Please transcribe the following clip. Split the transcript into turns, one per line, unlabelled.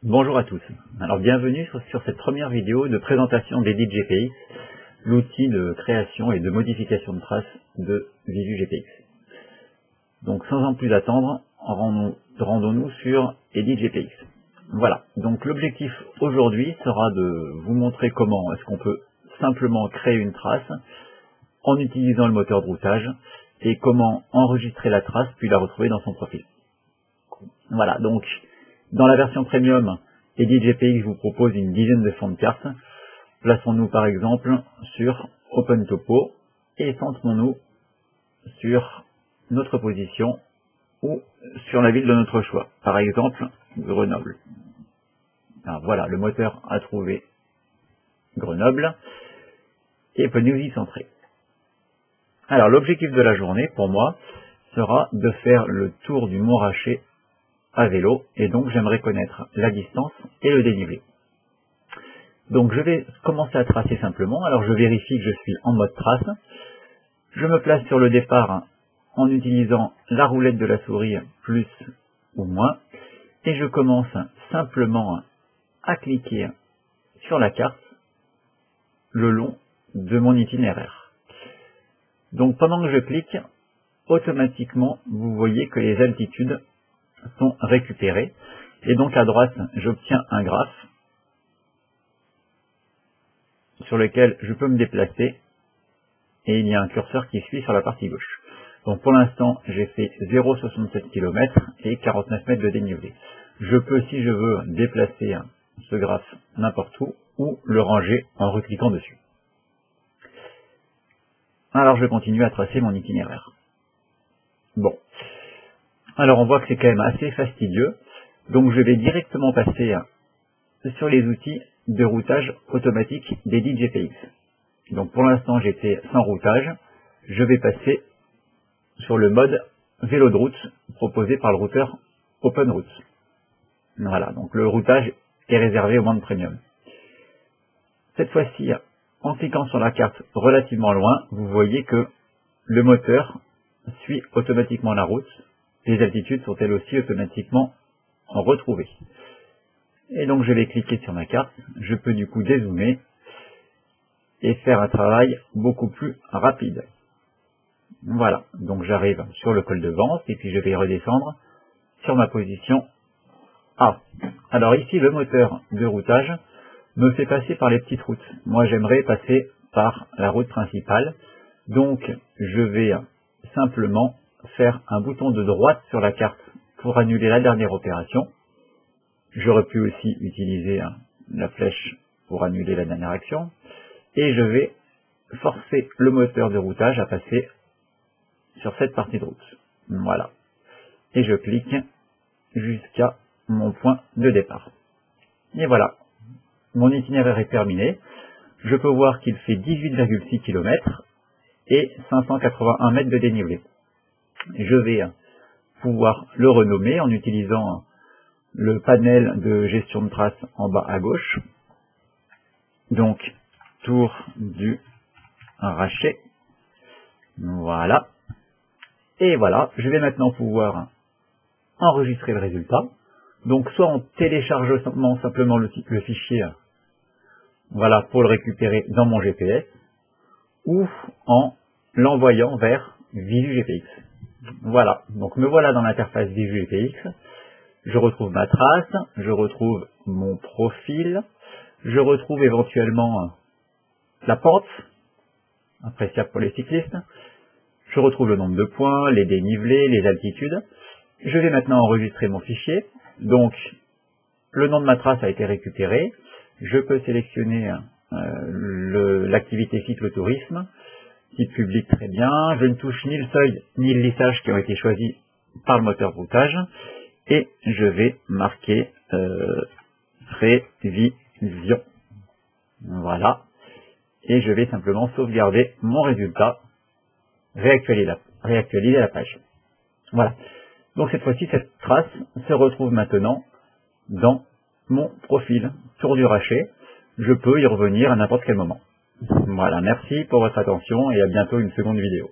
Bonjour à tous. Alors bienvenue sur cette première vidéo de présentation d'Edit GPX, l'outil de création et de modification de traces de Visu GPX. Donc sans en plus attendre, rendons-nous sur Edit GPX. Voilà, donc l'objectif aujourd'hui sera de vous montrer comment est-ce qu'on peut simplement créer une trace en utilisant le moteur de routage et comment enregistrer la trace puis la retrouver dans son profil. Voilà, donc dans la version premium, Edit GPX vous propose une dizaine de fonds de cartes. Plaçons-nous par exemple sur Open Topo et centrons-nous sur notre position ou sur la ville de notre choix. Par exemple, Grenoble. Alors voilà, le moteur a trouvé Grenoble et peut nous y centrer. Alors l'objectif de la journée, pour moi, sera de faire le tour du Mont Raché à vélo, et donc j'aimerais connaître la distance et le dénivelé. Donc je vais commencer à tracer simplement. Alors je vérifie que je suis en mode trace. Je me place sur le départ en utilisant la roulette de la souris plus ou moins, et je commence simplement à cliquer sur la carte le long de mon itinéraire. Donc pendant que je clique, automatiquement vous voyez que les altitudes sont récupérées, et donc à droite j'obtiens un graphe sur lequel je peux me déplacer et il y a un curseur qui suit sur la partie gauche. Donc pour l'instant j'ai fait 0,67 km et 49 mètres de dénivelé. Je peux, si je veux, déplacer ce graphe n'importe où ou le ranger en recliquant dessus. Alors je continue à tracer mon itinéraire. Bon. Alors on voit que c'est quand même assez fastidieux, donc je vais directement passer sur les outils de routage automatique d'Edit GPX. Donc pour l'instant j'étais sans routage, je vais passer sur le mode vélo de route proposé par le routeur OpenRoute. Voilà, donc le routage est réservé au mode premium. Cette fois-ci, en cliquant sur la carte relativement loin, vous voyez que le moteur suit automatiquement la route. Les altitudes sont elles aussi automatiquement retrouvées. Et donc je vais cliquer sur ma carte, je peux du coup dézoomer et faire un travail beaucoup plus rapide. Voilà, donc j'arrive sur le col de Vence et puis je vais redescendre sur ma position A. Alors ici le moteur de routage me fait passer par les petites routes. Moi j'aimerais passer par la route principale, donc je vais simplement faire un bouton de droite sur la carte pour annuler la dernière opération. J'aurais pu aussi utiliser la flèche pour annuler la dernière action. Et je vais forcer le moteur de routage à passer sur cette partie de route. Voilà. Et je clique jusqu'à mon point de départ. Et voilà. Mon itinéraire est terminé. Je peux voir qu'il fait 18,6 km et 581 mètres de dénivelé. Je vais pouvoir le renommer en utilisant le panel de gestion de traces en bas à gauche. Donc, tour du Raché. Voilà. Et voilà, je vais maintenant pouvoir enregistrer le résultat. Donc, soit en téléchargeant simplement le fichier, voilà, pour le récupérer dans mon GPS, ou en l'envoyant vers Visu GPX. Voilà, donc me voilà dans l'interface Visu GPX, je retrouve ma trace, je retrouve mon profil, je retrouve éventuellement la pente, appréciable pour les cyclistes, je retrouve le nombre de points, les dénivelés, les altitudes. Je vais maintenant enregistrer mon fichier, donc le nom de ma trace a été récupéré, je peux sélectionner l'activité cyclotourisme, type public très bien, je ne touche ni le seuil ni le lissage qui ont été choisis par le moteur de routage, et je vais marquer révision. Voilà, et je vais simplement sauvegarder mon résultat, réactualiser la page. Voilà, donc cette fois-ci cette trace se retrouve maintenant dans mon profil Tour du Raché. Je peux y revenir à n'importe quel moment. Voilà, merci pour votre attention et à bientôt une seconde vidéo.